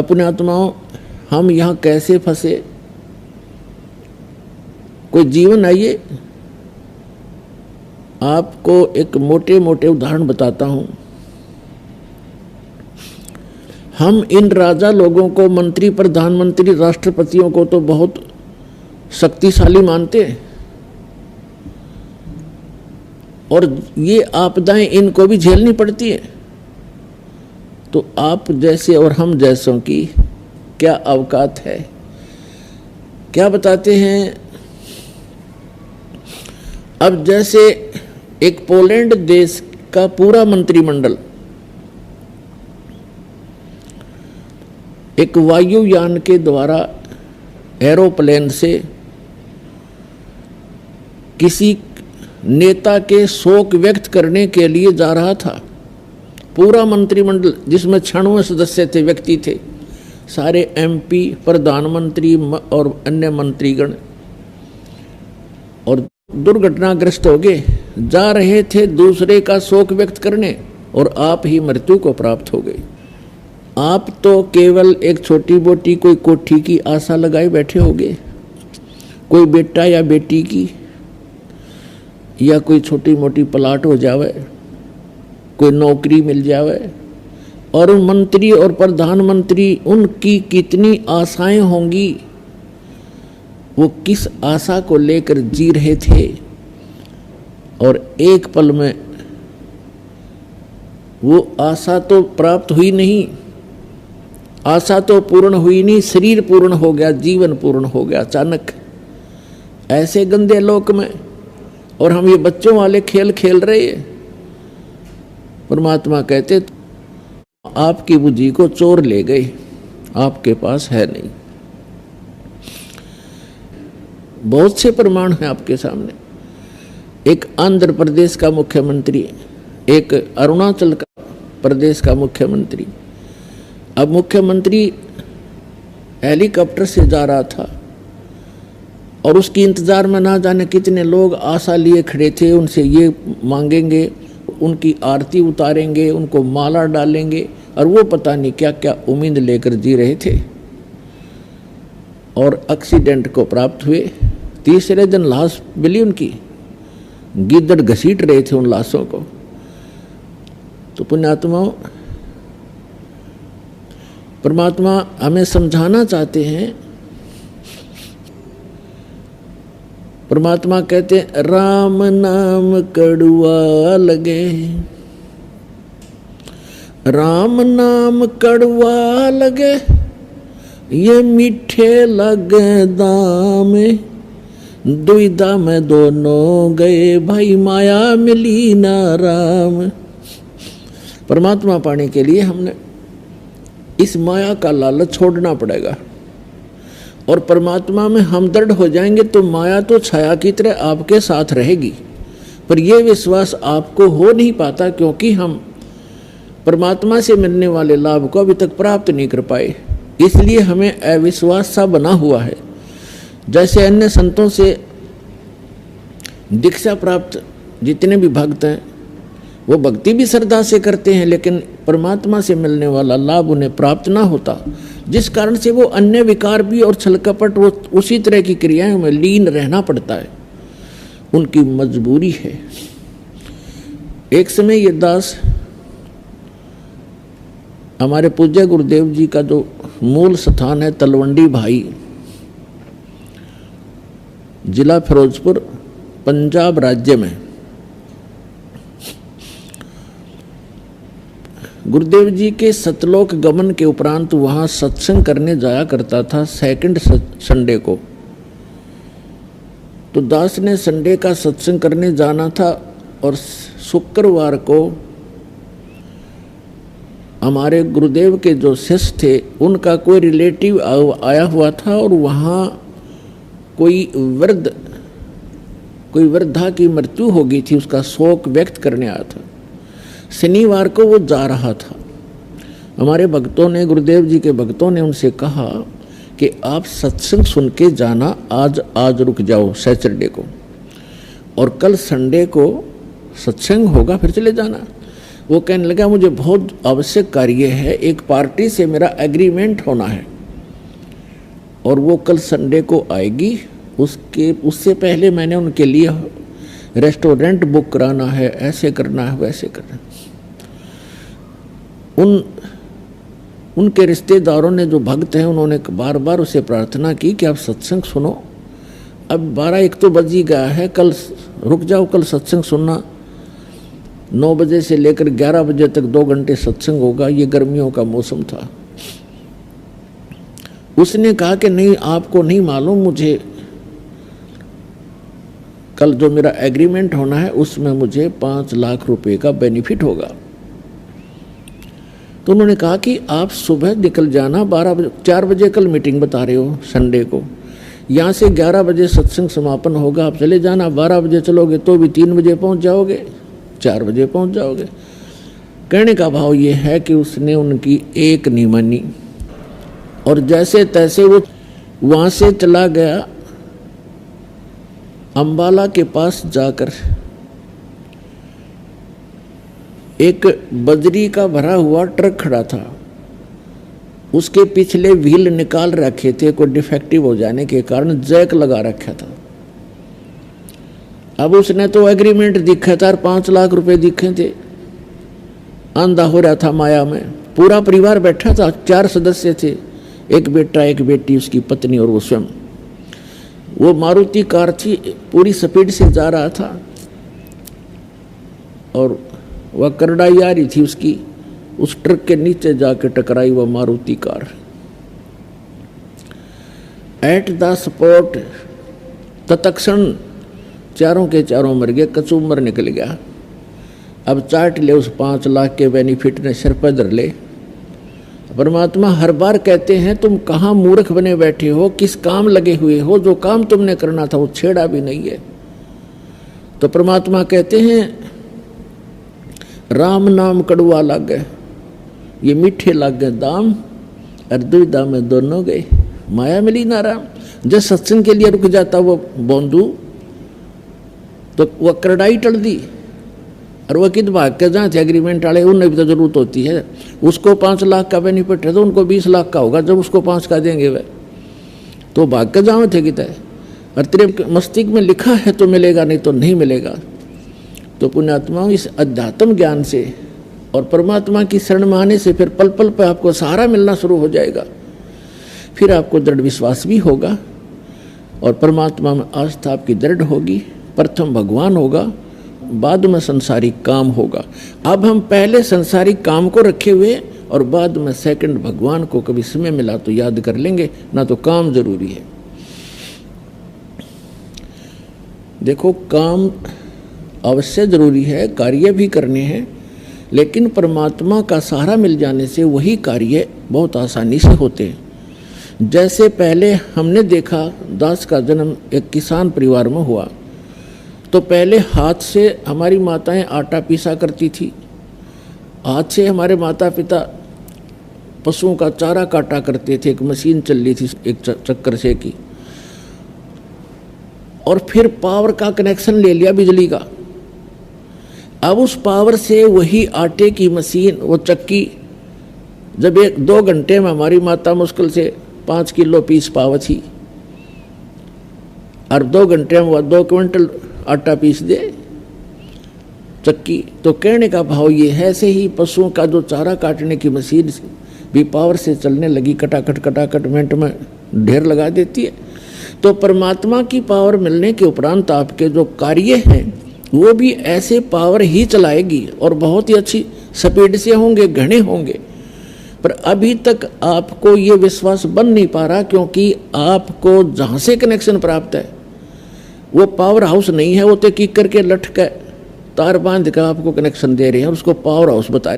अपने आत्माओं, हम यहाँ कैसे फंसे? कोई जीवन आइए, आपको एक मोटे मोटे उदाहरण बताता हूँ। हम इन राजा लोगों को, मंत्री, प्रधानमंत्री, राष्ट्रपतियों को तो बहुत शक्तिशाली मानते हैं, और ये आपदाएं इनको भी झेलनी पड़ती है। तो आप जैसे और हम जैसों की क्या औकात है? क्या बताते हैं? अब जैसे एक पोलैंड देश का पूरा मंत्रिमंडल एक वायुयान के द्वारा एरोप्लेन से किसी नेता के शोक व्यक्त करने के लिए जा रहा था। पूरा मंत्रिमंडल, जिसमें 96 सदस्य थे, व्यक्ति थे, सारे एमपी, प्रधानमंत्री और अन्य मंत्रीगण, और दुर्घटनाग्रस्त हो गए, जा रहे थे दूसरे का शोक व्यक्त करने, और आप ही मृत्यु को प्राप्त हो गए। आप तो केवल एक छोटी मोटी कोई कोठी की आशा लगाए बैठे होगे, कोई बेटा या बेटी की, या कोई छोटी मोटी प्लाट हो जावे, कोई नौकरी मिल जावे, और मंत्री और प्रधानमंत्री, उनकी कितनी आशाएं होंगी, वो किस आशा को लेकर जी रहे थे, और एक पल में वो आशा तो प्राप्त हुई नहीं, आशा तो पूर्ण हुई नहीं, शरीर पूर्ण हो गया, जीवन पूर्ण हो गया अचानक, ऐसे गंदे लोक में। और हम ये बच्चों वाले खेल खेल रहे हैं। परमात्मा कहते आपकी बुद्धि को चोर ले गए, आपके पास है नहीं। बहुत से प्रमाण हैं आपके सामने। एक आंध्र प्रदेश का मुख्यमंत्री, एक अरुणाचल का प्रदेश का मुख्यमंत्री। अब मुख्यमंत्री हेलीकॉप्टर से जा रहा था, और उसकी इंतजार में ना जाने कितने लोग आशा लिए खड़े थे, उनसे ये मांगेंगे, उनकी आरती उतारेंगे, उनको माला डालेंगे, और वो पता नहीं क्या क्या उम्मीद लेकर जी रहे थे, और एक्सीडेंट को प्राप्त हुए। तीसरे दिन लाश मिली उनकी, गिद्दड़ घसीट रहे थे उन लाशों को। तो पुण्यात्माओं, परमात्मा हमें समझाना चाहते हैं। परमात्मा कहते हैं राम नाम कड़वा लगे, राम नाम कड़वा लगे, ये मीठे लगे दाम, दुविधा में दोनों गए, भाई माया मिली ना राम। परमात्मा पाने के लिए हमने इस माया का लालच छोड़ना पड़ेगा, और परमात्मा में हम दृढ़ हो जाएंगे तो माया तो छाया की तरह आपके साथ रहेगी। पर यह विश्वास आपको हो नहीं पाता, क्योंकि हम परमात्मा से मिलने वाले लाभ को अभी तक प्राप्त नहीं कर पाए, इसलिए हमें अविश्वास सा बना हुआ है। जैसे अन्य संतों से दीक्षा प्राप्त जितने भी भक्त हैं, वो भक्ति भी श्रद्धा से करते हैं, लेकिन परमात्मा से मिलने वाला लाभ उन्हें प्राप्त ना होता, जिस कारण से वो अन्य विकार भी और छल कपट, वो उसी तरह की क्रियाओं में लीन रहना पड़ता है, उनकी मजबूरी है। एक समय ये दास हमारे पूज्य गुरुदेव जी का जो मूल स्थान है तलवंडी भाई, जिला फिरोजपुर, पंजाब राज्य में, गुरुदेव जी के सतलोक गमन के उपरांत वहाँ सत्संग करने जाया करता था सेकंड संडे को। तो दास ने संडे का सत्संग करने जाना था, और शुक्रवार को हमारे गुरुदेव के जो शिष्य थे उनका कोई रिलेटिव आया हुआ था, और वहाँ कोई वृद्धा की मृत्यु हो गई थी, उसका शोक व्यक्त करने आया था। शनिवार को वो जा रहा था। हमारे भक्तों ने, गुरुदेव जी के भक्तों ने उनसे कहा कि आप सत्संग सुन के जाना, आज रुक जाओ सैटरडे को, और कल संडे को सत्संग होगा, फिर चले जाना। वो कहने लगा मुझे बहुत आवश्यक कार्य है, एक पार्टी से मेरा एग्रीमेंट होना है और वो कल संडे को आएगी। उससे पहले मैंने उनके लिए रेस्टोरेंट बुक कराना है, ऐसे करना है, वैसे करना है। उनके रिश्तेदारों ने जो भक्त हैं उन्होंने बार बार उसे प्रार्थना की कि आप सत्संग सुनो। अब 12-1 तो बज ही गया है, कल रुक जाओ, कल सत्संग सुनना। 9 बजे से लेकर 11 बजे तक 2 घंटे सत्संग होगा। ये गर्मियों का मौसम था। उसने कहा कि नहीं, आपको नहीं मालूम, मुझे कल जो मेरा एग्रीमेंट होना है उसमें मुझे 5 लाख रुपए का बेनिफिट होगा। तो उन्होंने कहा कि आप सुबह निकल जाना, 4 बजे कल मीटिंग बता रहे हो संडे को, यहाँ से 11 बजे सत्संग समापन होगा, आप चले जाना। 12 बजे चलोगे तो भी 3 बजे पहुँच जाओगे, 4 बजे पहुँच जाओगे। कहने का भाव ये है कि उसने उनकी एक नहीं मानी और जैसे तैसे वो वहाँ से चला गया। अंबाला के पास जाकर एक बजरी का भरा हुआ ट्रक खड़ा था, उसके पिछले व्हील निकाल रखे थे, कोई डिफेक्टिव हो जाने के कारण जैक लगा रखा था। अब उसने तो एग्रीमेंट दिखा था और 5 लाख रुपए दिखे थे। अंधा हो रहा था माया में। पूरा परिवार बैठा था, 4 सदस्य थे, एक बेटा, एक बेटी, उसकी पत्नी और वो स्वयं। वो मारुति कार थी, पूरी स्पीड से जा रहा था और वह करड़ाई आ रही थी उसकी, उस ट्रक के नीचे जाके टकराई वह Maruti car. At the spot तत्क्षण चारों के चारों मर गए, कचूमर निकल गया। अब चाट ले उस 5 लाख के बेनिफिट ने, सिर पर धर ले। परमात्मा हर बार कहते हैं तुम कहाँ मूर्ख बने बैठे हो, किस काम लगे हुए हो, जो काम तुमने करना था वो छेड़ा भी नहीं है। तो परमात्मा कहते हैं राम नाम कड़वा लागे, ये मीठे लागे दाम, और दुविधा में दोनों गए, माया मिली ना राम। जब सत्संग के लिए रुक जाता वो बोंदू तो वह करड़ाई टल दी और वह कित भाग के जहाँ थे एग्रीमेंट वाले, उन्हें भी तो जरूरत होती है। उसको 5 लाख का बेनिफिट है तो उनको 20 लाख का होगा, जब उसको 5 का देंगे वह तो भाग के जहाँ थे कितना है। और तेरे मस्तिष्क में लिखा है तो मिलेगा, नहीं तो नहीं मिलेगा। तो पुण्यात्मा इस अध्यात्म ज्ञान से और परमात्मा की शरण में आने से फिर पल पल पर आपको सहारा मिलना शुरू हो जाएगा। फिर आपको दृढ़ विश्वास भी होगा और परमात्मा में आस्था आपकी दृढ़ होगी। प्रथम भगवान होगा, बाद में संसारिक काम होगा। अब हम पहले संसारिक काम को रखे हुए और बाद में सेकंड भगवान को, कभी समय मिला तो याद कर लेंगे, ना तो काम जरूरी है। देखो काम अवश्य जरूरी है, कार्य भी करने हैं, लेकिन परमात्मा का सहारा मिल जाने से वही कार्य बहुत आसानी से होते हैं। जैसे पहले हमने देखा दास का जन्म एक किसान परिवार में हुआ, तो पहले हाथ से हमारी माताएं आटा पीसा करती थी, हाथ से हमारे माता पिता पशुओं का चारा काटा करते थे, एक मशीन चल रही थी एक चक्कर से की, और फिर पावर का कनेक्शन ले लिया बिजली का। अब उस पावर से वही आटे की मशीन, वो चक्की, जब 1-2 घंटे में हमारी माता मुश्किल से 5 किलो पीस पाव थी और 2 घंटे में वह 2 क्विंटल आटा पीस दे चक्की। तो कहने का भाव ये है, ऐसे ही पशुओं का जो चारा काटने की मशीन भी पावर से चलने लगी, कटाकट मिनट में ढेर लगा देती है। तो परमात्मा की पावर मिलने के उपरांत आपके जो कार्य हैं वो भी ऐसे पावर ही चलाएगी और बहुत ही अच्छी स्पीड से होंगे, घने होंगे। पर अभी तक आपको ये विश्वास बन नहीं पा रहा, क्योंकि आपको जहाँ से कनेक्शन प्राप्त है वो पावर हाउस नहीं है, वो तो किक करके लटके तार बांध कर आपको कनेक्शन दे रहे हैं और उसको पावर हाउस बता रहे हैं।